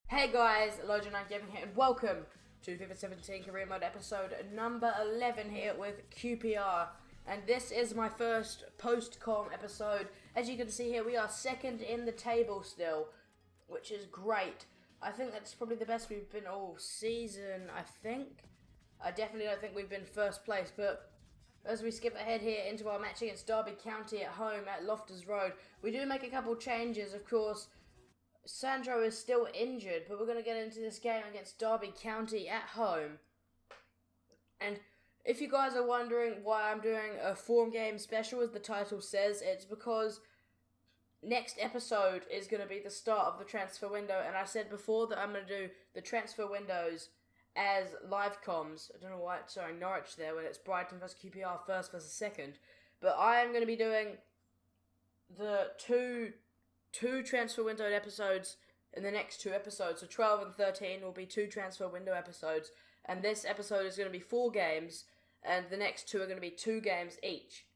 Hey guys, Loja9 Gaming here, and welcome to FIFA 17 Career Mode episode number 11 here with QPR. And this is my first post-com episode. As you can see here, we are second in the table still, which is great. I think that's probably the best we've been all season, I think. I definitely don't think we've been first place, but as we skip ahead here into our match against Derby County at home at Loftus Road, we do make a couple changes, of course. Sandro is still injured, but we're going to get into this game against Derby County at home. And if you guys are wondering why I'm doing a form game special, as the title says, it's because next episode is going to be the start of the transfer window. And I said before that I'm going to do the transfer windows as live comms. I don't know why it's showing Norwich there when it's Brighton versus QPR first versus second. But I am going to be doing the two transfer window episodes in the next two episodes. So 12 and 13 will be two transfer window episodes. And this episode is going to be 4 games. And the next two are going to be 2 games each.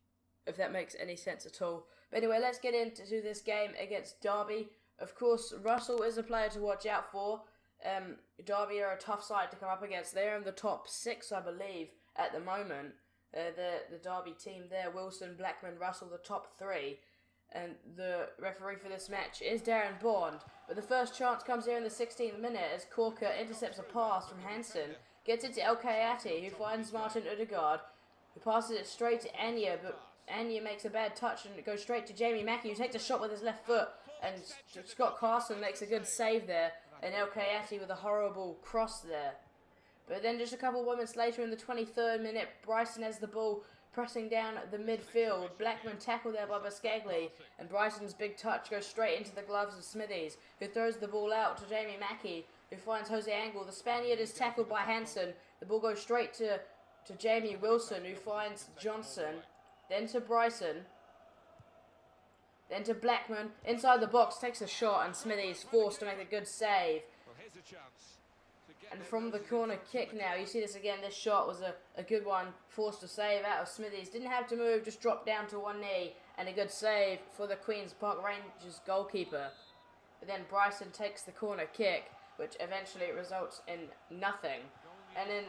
If that makes any sense at all. But anyway, let's get into this game against Derby. Of course, Russell is a player to watch out for. Derby are a tough side to come up against. They're in the top 6, I believe, at the moment. The Derby team there, Wilson, Blackman, Russell, the top 3. And the referee for this match is Darren Bond. But the first chance comes here in the 16th minute as Corker intercepts a pass from Hansen. Gets it to El Kayati, who finds Martin Odegaard, who passes it straight to Anya, but Anya makes a bad touch and it goes straight to Jamie Mackie, who takes a shot with his left foot, and Scott Carson makes a good save there, and El Kayati with a horrible cross there. But then just a couple of moments later in the 23rd minute, Bryson has the ball pressing down the midfield. Blackman tackled there by Buscagli, and Bryson's big touch goes straight into the gloves of Smithies, who throws the ball out to Jamie Mackie, who finds Jose Angel. The Spaniard is tackled by Hansen. The ball goes straight to Jamie Wilson, who finds Johnson, then to Bryson, then to Blackman. Inside the box, takes a shot, and Smithies forced to make a good save. Well, here's a chance. And from the corner kick now, you see this again, this shot was a good one, forced to save out of Smithies. Didn't have to move, just dropped down to one knee, and a good save for the Queen's Park Rangers goalkeeper. But then Bryson takes the corner kick, which eventually results in nothing. And in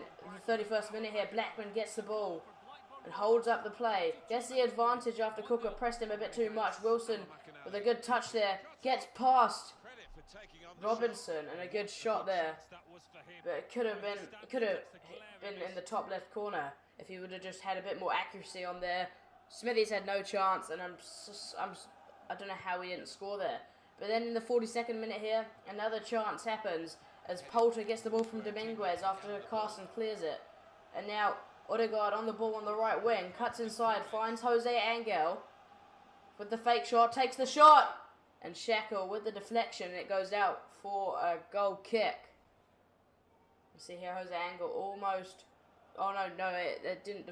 the 31st minute here, Blackman gets the ball and holds up the play. Gets the advantage after Cooker pressed him a bit too much. Wilson, with a good touch there, gets past Robinson, and a good shot there. But it could have been in the top left corner if he would have just had a bit more accuracy on there. Smithies had no chance, and I don't know how he didn't score there. But then in the 42nd minute here, another chance happens as Poulter gets the ball from Dominguez after Carson clears it. And now Odegaard on the ball on the right wing, cuts inside, finds Jose Angel with the fake shot, takes the shot! And Shackle with the deflection, and it goes out for a goal kick. You see here, Jose Angel almost... Oh no, it didn't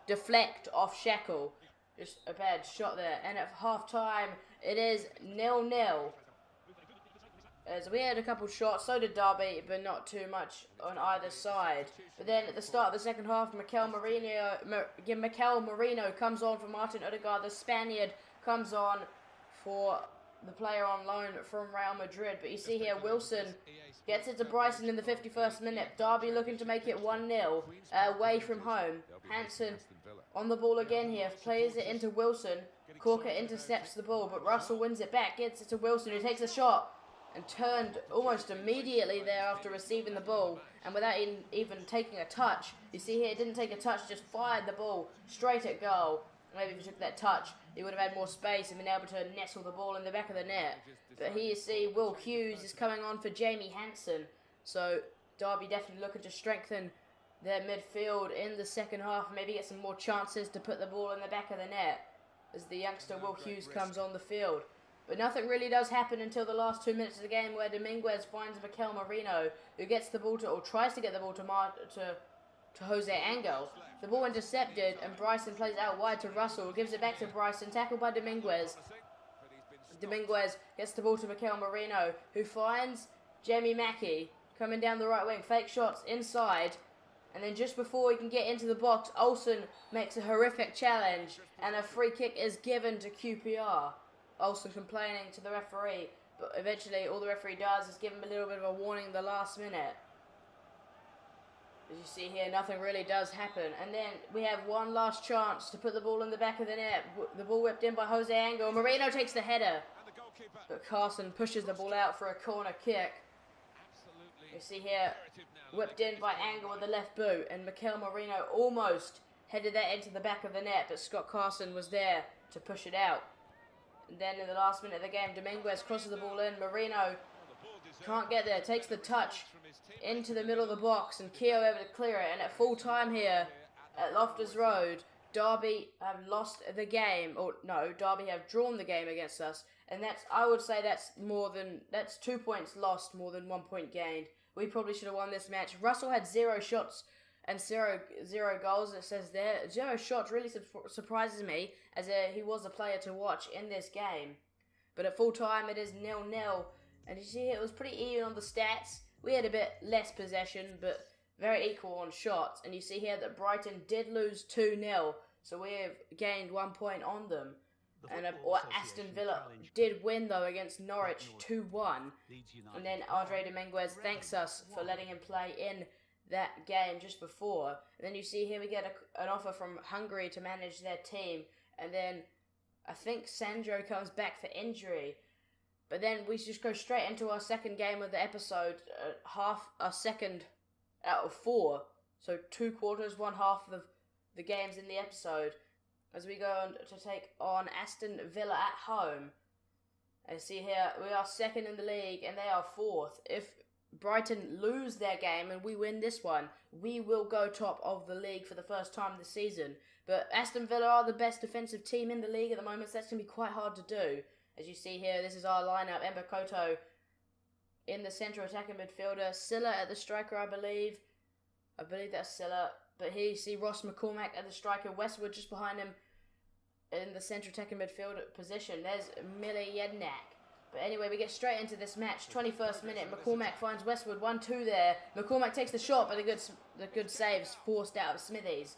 deflect off Shackle. Just a bad shot there. And at half-time, it is 0-0. As we had a couple shots, so did Derby, but not too much on either side. But then at the start of the second half, Mikel Merino comes on for Martin Odegaard. The Spaniard comes on for the player on loan from Real Madrid. But you see here, Wilson gets it to Bryson in the 51st minute. Derby looking to make it 1-0 away from home. Hansen on the ball again here, plays it into Wilson. Corker intercepts the ball, but Russell wins it back, gets it to Wilson, who takes a shot and turned almost immediately there after receiving the ball, and without even taking a touch. You see here, didn't take a touch, just fired the ball straight at goal. Maybe if he took that touch, he would have had more space and been able to nestle the ball in the back of the net. But here you see Will Hughes is coming on for Jamie Hansen. So Derby definitely looking to strengthen their midfield in the second half, maybe get some more chances to put the ball in the back of the net as the youngster Will Hughes comes on the field. But nothing really does happen until the last 2 minutes of the game, where Dominguez finds Mikel Merino, who gets the ball to, or tries to get the ball to Jose Angel. The ball intercepted, and Bryson plays out wide to Russell, gives it back to Bryson, tackled by Dominguez. Dominguez gets the ball to Mikel Merino, who finds Jamie Mackie coming down the right wing, fake shots inside, and then just before he can get into the box, Olsen makes a horrific challenge, and a free kick is given to QPR. Olsen complaining to the referee But eventually, all the referee does is give him a little bit of a warning in the last minute. As you see here, nothing really does happen. And then we have one last chance to put the ball in the back of the net. The ball whipped in by Jose Angel. Moreno takes the header. But Carson pushes the ball out for a corner kick. You see here, whipped in by Angel with the left boot. And Mikel Moreno almost headed that into the back of the net. But Scott Carson was there to push it out. And then in the last minute of the game, Dominguez crosses the ball in. Moreno can't get there. Takes the touch into the middle of the box. And Keogh able to clear it. And at full time here at Loftus Road, Derby have lost the game. Or no, Derby have drawn the game against us. And that's, I would say that's 2 points lost, more than 1 point gained. We probably should have won this match. Russell had 0 shots and zero goals. It says there 0 shots really surprises me, as he was a player to watch in this game. But at full time it is 0-0, and you see it was pretty even on the stats. We had a bit less possession, but very equal on shots. And you see here that Brighton did lose 2-0, so we have gained 1 point on them. And Aston Villa did win though against Norwich 2-1. And then Andre Dominguez thanks us for letting him play in that game just before. And then you see here we get an offer from Hungary to manage their team. And then I think Sandro comes back for injury. But then we just go straight into our second game of the episode. A second out of 4. So 2 quarters, 1 half of the games in the episode. As we go on to take on Aston Villa at home. And see here, we are second in the league and they are 4th. If Brighton lose their game and we win this one, we will go top of the league for the first time this season. But Aston Villa are the best defensive team in the league at the moment, so that's going to be quite hard to do. As you see here, this is our lineup. Ember Koto in the central attacking midfielder. Silla at the striker, I believe. I believe that's Silla. But here you see Ross McCormack at the striker. Westwood just behind him in the central attacking midfield position. There's Mile Jednak. But anyway, we get straight into this match. 21st minute, McCormack finds Westwood 1-2 there. McCormack takes the shot, but the good save's forced out of Smithies.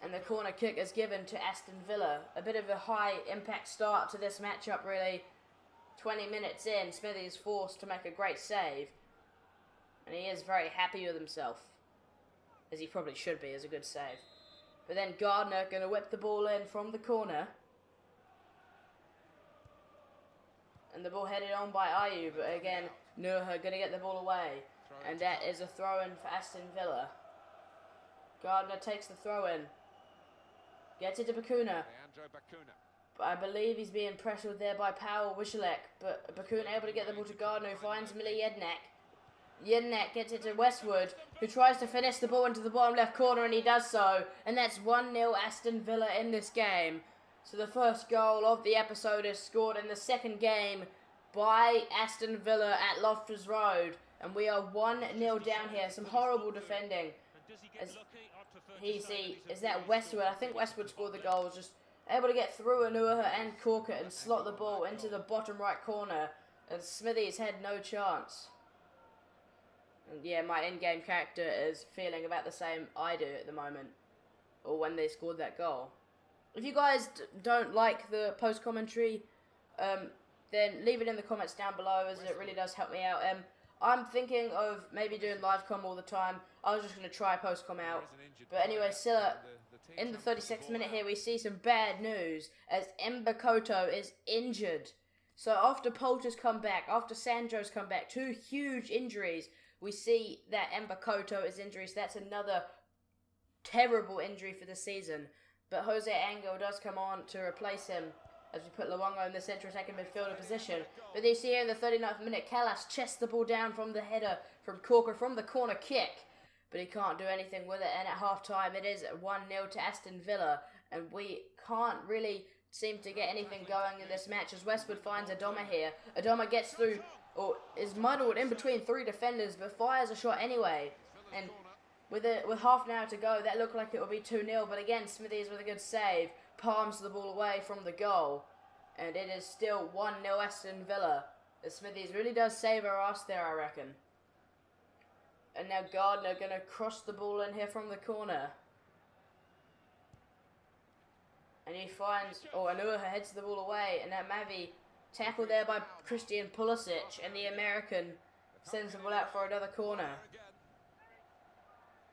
And the corner kick is given to Aston Villa. A bit of a high impact start to this matchup really. 20 minutes in, Smithies forced to make a great save. And he is very happy with himself, as he probably should be, as a good save. But then Gardner going to whip the ball in from the corner. And the ball headed on by Ayew, but again, Nuha going to get the ball away. And that is a throw-in for Aston Villa. Gardner takes the throw-in. Gets it to Bakuna. But I believe he's being pressured there by Powell Wishelek. But Bakuna able to get the ball to Gardner, who finds Mile Jednak. Jednak gets it to Westwood, who tries to finesse the ball into the bottom left corner, and he does so. And that's 1-0 Aston Villa in this game. So the first goal of the episode is scored in the second game by Aston Villa at Loftus Road. And we are 1-0 down here. Some horrible defending. As he see, is that Westwood? I think Westwood scored the goal. Just able to get through Anuha and Corker and slot the ball into the bottom right corner. And Smithies had no chance. And yeah, my in-game character is feeling about the same I do at the moment. Or when they scored that goal. If you guys don't like the post-commentary, then leave it in the comments down below, as it really does help me out. I'm thinking of maybe doing live com all the time. I was just going to try post-com out. But anyway, Silla, in the 36th minute here, we see some bad news, as Ember Koto is injured. So after Poulter's come back, after Sandro's come back, 2 huge injuries, we see that Ember Koto is injured. So that's another terrible injury for the season. But Jose Angel does come on to replace him, as we put Luongo in the central attacking midfielder position. But you see here in the 39th minute, Callas chests the ball down from the header from Corker from the corner kick. But he can't do anything with it. And at half-time, it is 1-0 to Aston Villa. And we can't really seem to get anything going in this match, as Westwood finds Adoma here. Adoma gets through, or is muddled in between 3 defenders, but fires a shot anyway. And with half an hour to go, that looked like it would be 2-0. But again, Smithies with a good save palms the ball away from the goal. And it is still 1-0 Aston Villa. The Smithies really does save our ass there, I reckon. And now Gardner going to cross the ball in here from the corner. And he finds, Anuha heads the ball away. And now Mavi Tackle there by Christian Pulisic, and the American sends the ball out for another corner.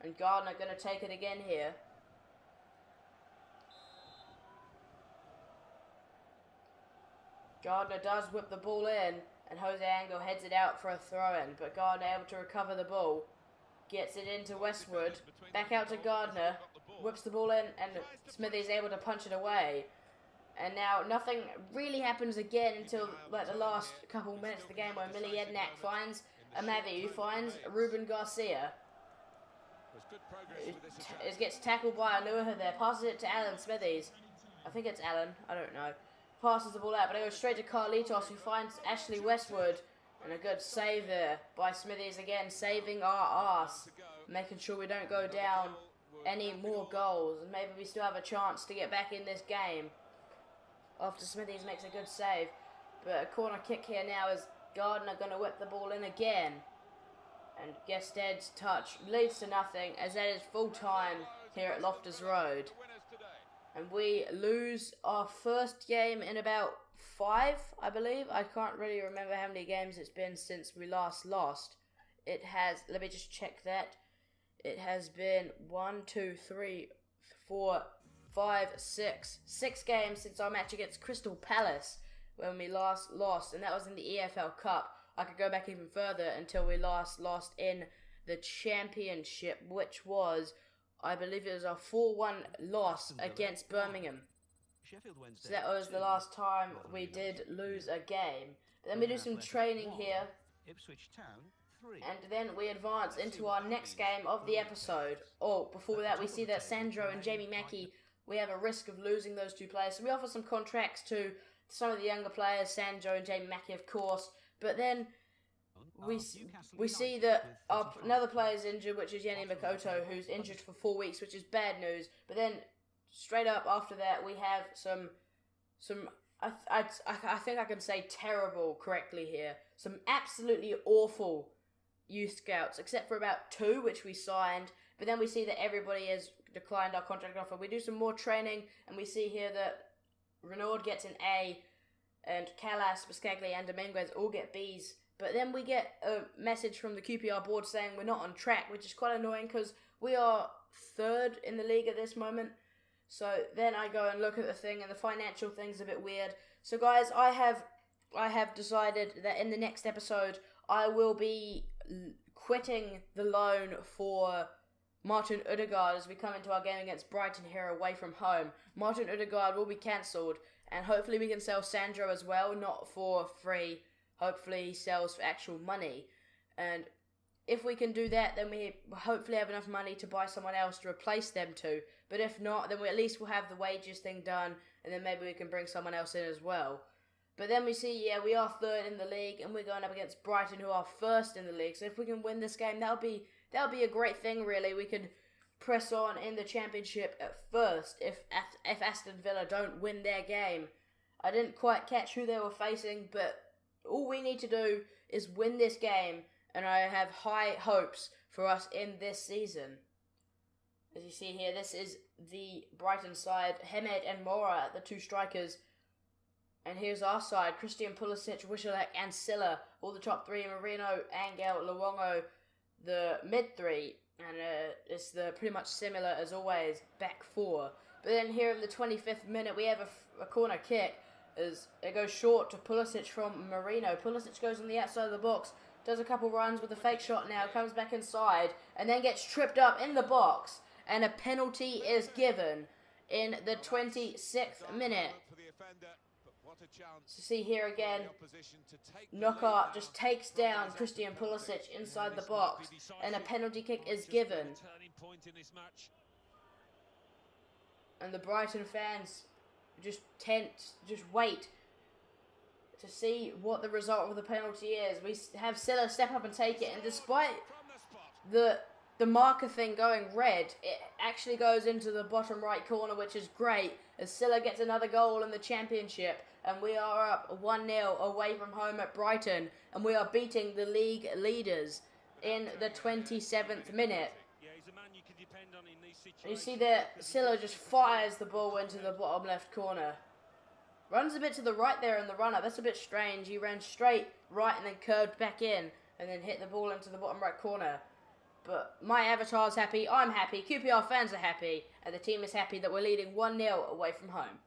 And Gardner going to take it again here. Gardner does whip the ball in, and Jose Angel heads it out for a throw-in. But Gardner able to recover the ball. Gets it into Westwood. Back out to Gardner. Whips the ball in, and Smithy's able to punch it away. And now nothing really happens again until like the last couple minutes of the game, where Millie Ednak finds Amavi, who finds Ruben Garcia. It gets tackled by Anuha there. Passes it to Alan Smithies. I think it's Alan. I don't know. Passes the ball out, but it goes straight to Carlitos, who finds Ashley Westwood. And a good save there by Smithies again, saving our arse. Making sure we don't go down any more goals. And maybe we still have a chance to get back in this game. After Smithies makes a good save. But a corner kick here now is Gardner going to whip the ball in again. And Gested's touch leads to nothing, as that is full time here at Loftus Road. And we lose our first game in about 5, I believe. I can't really remember how many games it's been since we last lost. It has, let me just check that. It has been 1, 2, 3, 4, 5, 6. 6 games since our match against Crystal Palace when we last lost. And that was in the EFL Cup. I could go back even further until we last lost in the Championship, which was, I believe it was a 4-1 loss against Birmingham. So that was the last time we did lose a game. But then we do some training here. And then we advance into our next game of the episode. Oh, before that we see that Sandro and Jamie Mackie, we have a risk of losing those 2 players. So we offer some contracts to some of the younger players, Sandro and Jamie Mackie of course. But then we see that another player is injured, which is Yanni Makoto, who's injured for 4 weeks, which is bad news. But then straight up after that, we have some I think I can say terrible correctly here. Some absolutely awful youth scouts, except for about 2, which we signed. But then we see that everybody has declined our contract offer. We do some more training, and we see here that Renaud gets an A, and Callas, Biscaglia, and Dominguez all get Bs. But then we get a message from the QPR board saying we're not on track, which is quite annoying because we are 3rd in the league at this moment. So then I go and look at the thing, and the financial thing's a bit weird. So guys, I have decided that in the next episode I will be quitting the loan for Martin Ødegaard as we come into our game against Brighton here away from home. Martin Ødegaard will be cancelled, and hopefully we can sell Sandro as well, not for free. Hopefully he sells for actual money. And if we can do that, then we hopefully have enough money to buy someone else to replace them two. But if not, then we at least will have the wages thing done, and then maybe we can bring someone else in as well. But then we see, yeah, we are 3rd in the league, and we're going up against Brighton, who are 1st in the league. So if we can win this game, that'll be a great thing, really. We could press on in the Championship at first if Aston Villa don't win their game. I didn't quite catch who they were facing, but all we need to do is win this game, and I have high hopes for us in this season. As you see here, this is the Brighton side. Hemed and Mora, the 2 strikers. And here's our side. Christian Pulisic, Wishalek, and Silla, all the top 3. Marino, Angel, Luongo, the mid 3. And it's pretty much similar as always, back 4. But then here in the 25th minute, we have a corner kick. As it goes short to Pulisic from Marino. Pulisic goes on the outside of the box, does a couple runs with a fake shot now, comes back inside, and then gets tripped up in the box, and a penalty is given in the 26th minute. So see here again, Knockout just takes down Christian Pulisic inside the box, and a penalty kick is given. And the Brighton fans just wait to see what the result of the penalty is. We have Silla step up and take it, and despite the marker thing going red, it actually goes into the bottom right corner, which is great, as Silla gets another goal in the Championship, and we are up 1-0 away from home at Brighton, and we are beating the league leaders in the 27th minute. You see that Silla just fires the ball into the bottom left corner. Runs a bit to the right there in the run-up. That's a bit strange. He ran straight right and then curved back in and then hit the ball into the bottom right corner. But my avatar's happy, I'm happy, QPR fans are happy, and the team is happy that we're leading 1-0 away from home.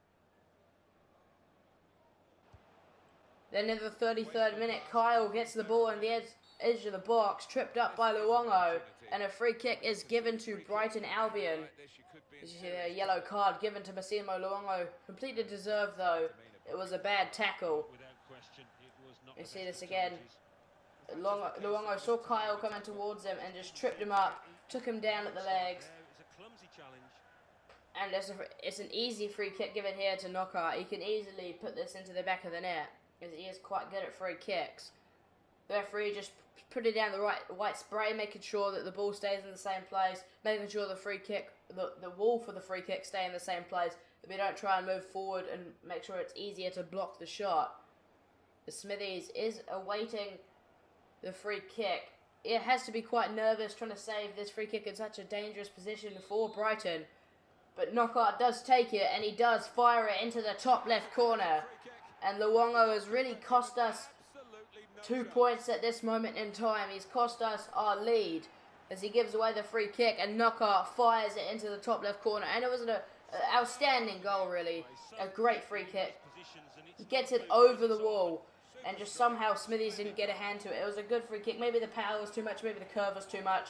Then in the 33rd minute, Kyle gets the ball on the edge of the box, tripped up by Luongo, and a free kick is given to Brighton Albion. As you see there, a yellow card given to Massimo Luongo. Completely deserved though. It was a bad tackle. You see this again. Luongo saw Kyle coming towards him and just tripped him up, took him down at the legs. And it's an easy free kick given here to Knockout. He can easily put this into the back of the net, because he is quite good at free kicks. The referee just put it down the right white spray, making sure that the ball stays in the same place, making sure the free kick, the wall for the free kick stay in the same place, that we don't try and move forward and make sure it's easier to block the shot. The Smithies is awaiting the free kick. It has to be quite nervous trying to save this free kick in such a dangerous position for Brighton. But Knockout does take it, and he does fire it into the top left corner. And Luongo has really cost us 2 points at this moment in time. He's cost us our lead as he gives away the free kick, and Knockout fires it into the top left corner. And it was an outstanding goal, really. A great free kick. He gets it over the wall, and just somehow Smithies didn't get a hand to it. It was a good free kick. Maybe the power was too much, maybe the curve was too much.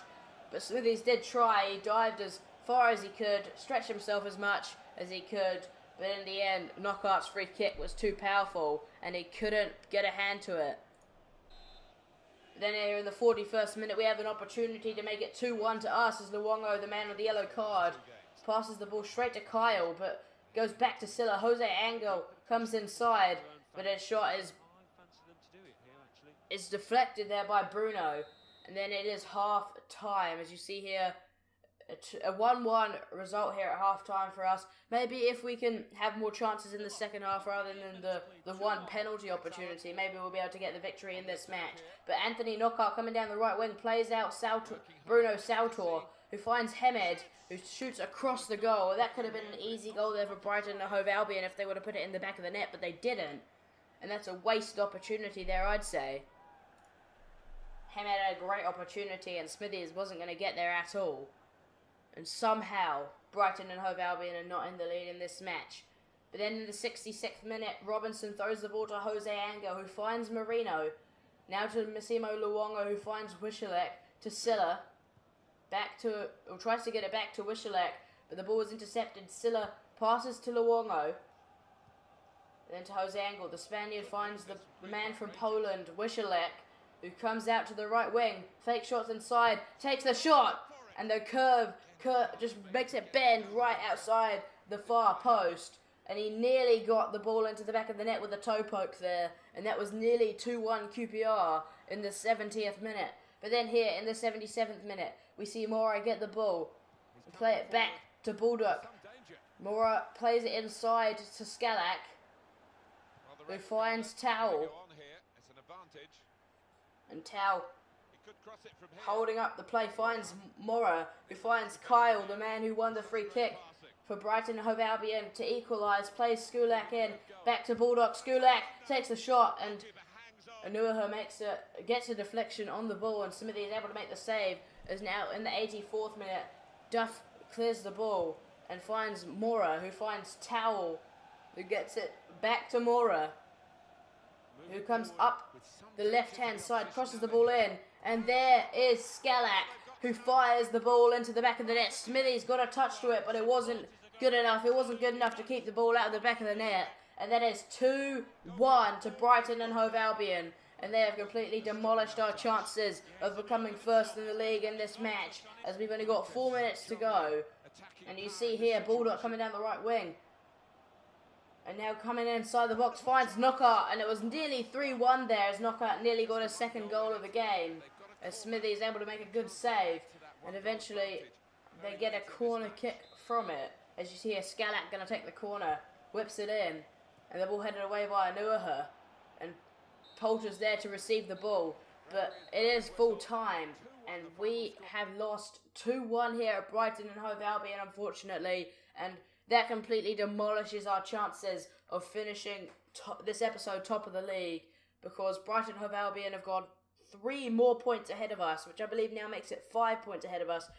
But Smithies did try. He dived as far as he could, stretched himself as much as he could. But in the end, Knockout's free kick was too powerful, and he couldn't get a hand to it. Then here in the 41st minute, we have an opportunity to make it 2-1 to us as Luongo, the man with the yellow card, passes the ball straight to Kyle, but goes back to Silla. Jose Angel comes inside, but his shot is deflected there by Bruno. And then it is half time, as you see here. A 1-1 result here at half time for us. Maybe if we can have more chances in the second half rather than the one penalty opportunity, maybe we'll be able to get the victory in this match. But Anthony Knockout coming down the right wing plays out Bruno Saltor, who finds Hemed, who shoots across the goal. That could have been an easy goal there for Brighton and Hove Albion if they would have put it in the back of the net, but they didn't. And that's a wasted opportunity there, I'd say. Hemed had a great opportunity and Smithies wasn't going to get there at all. And somehow, Brighton and Hove Albion are not in the lead in this match. But then in the 66th minute, Robinson throws the ball to Jose Angel, who finds Marino. Now to Massimo Luongo, who finds Wishelek, to Silla. Tries to get it back to Wishelek, but the ball was intercepted. Silla passes to Luongo. Then to Jose Angel. The Spaniard finds the man from Poland, Wishelek, who comes out to the right wing. Fake shots inside, takes the shot, and the curve just makes it bend right outside the far post, and he nearly got the ball into the back of the net with a toe poke there, and that was nearly 2-1 QPR in the 70th minute. But then here in the 77th minute, we see Mora get the ball and play it back to Baldock. Mora plays it inside to Scalak, who finds Towel, and Towel, holding up the play, finds Mora, who finds Kyle, the man who won the free kick for Brighton and Hove Albion to equalise, plays Skulak in, back to Baldock. Skulak takes the shot, and Anuaha gets a deflection on the ball, and Smithy is able to make the save, as now in the 84th minute, Duff clears the ball and finds Mora, who finds Towel, who gets it back to Mora, who comes up the left-hand side, crosses the ball in, and there is Scalak, who fires the ball into the back of the net. Smithy's got a touch to it, but it wasn't good enough. It wasn't good enough to keep the ball out of the back of the net. And that is 2-1 to Brighton and Hove Albion. And they have completely demolished our chances of becoming first in the league in this match, as we've only got 4 minutes to go. And you see here, Baldock coming down the right wing. And now coming inside the box, finds Knockout, and it was nearly 3-1 there, as Knockout nearly got a second goal of the game, as Smithy is able to make a good save, and eventually they get a corner kick from it. As you see here, Scalak going to take the corner, whips it in, and the ball headed away by Anuaha, and Poulter's there to receive the ball, but it is full time, and we have lost 2-1 here at Brighton and Hove Albion, unfortunately, and that completely demolishes our chances of finishing this episode top of the league, because Brighton Hove Albion have got 3 more points ahead of us, which I believe now makes it 5 points ahead of us.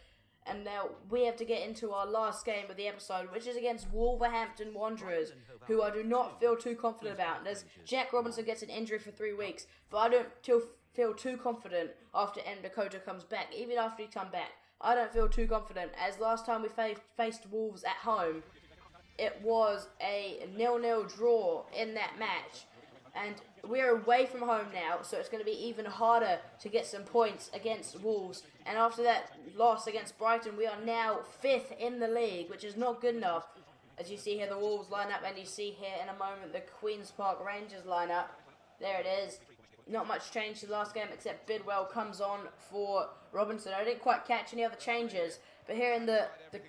And now we have to get into our last game of the episode, which is against Wolverhampton Wanderers, who I do not feel too confident about. As Jack Robinson gets an injury for 3 weeks, but I don't feel too confident after Mbakota comes back. Even after he come back, I don't feel too confident, as last time we faced Wolves at home, it was a 0-0 draw in that match. And we're away from home now, so it's going to be even harder to get some points against Wolves. And after that loss against Brighton, we are now 5th in the league, which is not good enough. As you see here, the Wolves line up, and you see here in a moment the Queen's Park Rangers line up. There it is. Not much change to the last game, except Bidwell comes on for Robinson. I didn't quite catch any other changes, but here in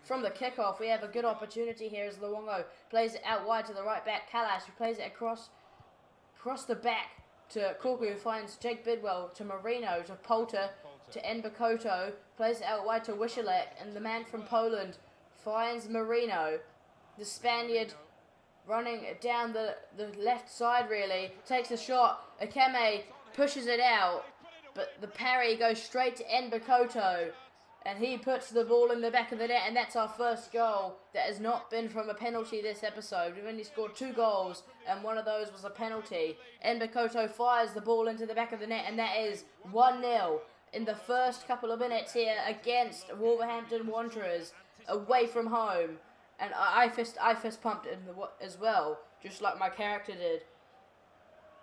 from the kickoff, we have a good opportunity here as Luongo plays it out wide to the right back. Kalash, who plays it across the back to Korku, who finds Jake Bidwell, to Marino, to Polter, to Nbakoto, plays it out wide to Wishelek, and the man from Poland finds Marino. The Spaniard running down the left side, really, takes a shot. Akeme pushes it out, but the parry goes straight to Nbakoto, and he puts the ball in the back of the net, and that's our first goal that has not been from a penalty this episode. We've only scored 2 goals, and one of those was a penalty. Nbakoto fires the ball into the back of the net, and that is 1-0 in the first couple of minutes here against Wolverhampton Wanderers, away from home. And I fist pumped as well, just like my character did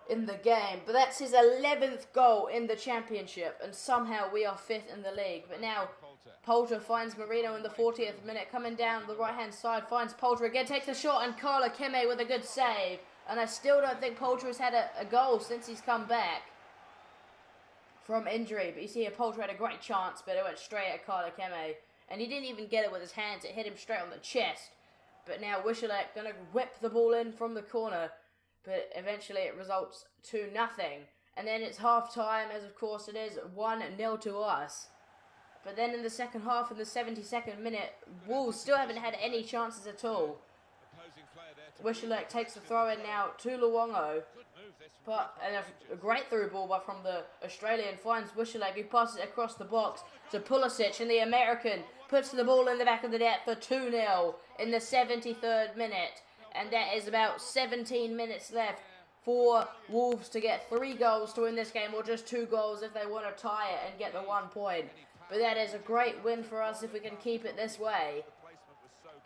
in the game. But that's his 11th goal in the championship, and somehow we are 5th in the league. But now Polter finds Marino in the 40th minute, coming down the right-hand side, finds Polter again, takes a shot, and Carl Akeme with a good save. And I still don't think Polter has had a goal since he's come back from injury. But you see here, Polter had a great chance, but it went straight at Carl Akeme. And he didn't even get it with his hands, it hit him straight on the chest. But now Wishelek going to whip the ball in from the corner, but eventually it results 2-0. And then it's half-time, as of course it is 1-0 to us. But then in the second half, in the 72nd minute, Wolves still haven't had any chances at all. Wishelek takes the throw-in now to Luongo. And a great through ball from the Australian, finds Wishelek, who passes it across the box to Pulisic, and the American puts the ball in the back of the net for 2-0 in the 73rd minute. And that is about 17 minutes left for Wolves to get 3 goals to win this game, or just 2 goals if they want to tie it and get the 1 point. But that is a great win for us if we can keep it this way.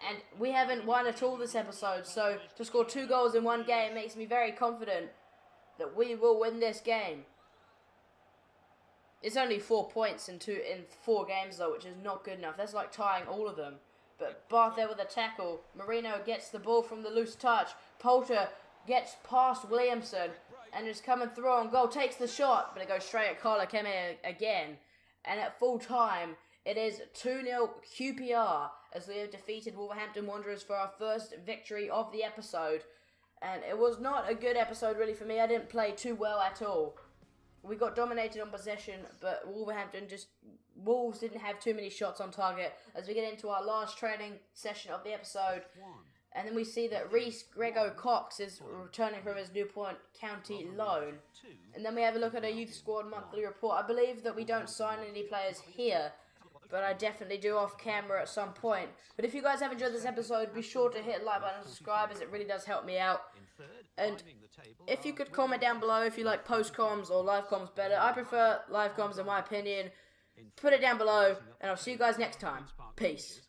And we haven't won at all this episode, so to score 2 goals in 1 game makes me very confident that we will win this game. It's only 4 points in 4 games though, which is not good enough. That's like tying all of them. But Barth there with a tackle. Marino gets the ball from the loose touch. Polter gets past Williamson and is coming through on goal. Takes the shot, but it goes straight at Carl Akeme again. And at full time, it is 2-0 QPR as we have defeated Wolverhampton Wanderers for our first victory of the episode. And it was not a good episode really for me. I didn't play too well at all. We got dominated on possession, but Wolves didn't have too many shots on target as we get into our last training session of the episode. And then we see that Reece Grego Cox is returning from his Newport County loan. And then we have a look at our youth squad monthly report. I believe that we don't sign any players here, but I definitely do off camera at some point. But if you guys have enjoyed this episode, be sure to hit like button and subscribe, as it really does help me out. And if you could comment down below if you like post comms or live comms better. I prefer live comms in my opinion. Put it down below, and I'll see you guys next time. Peace.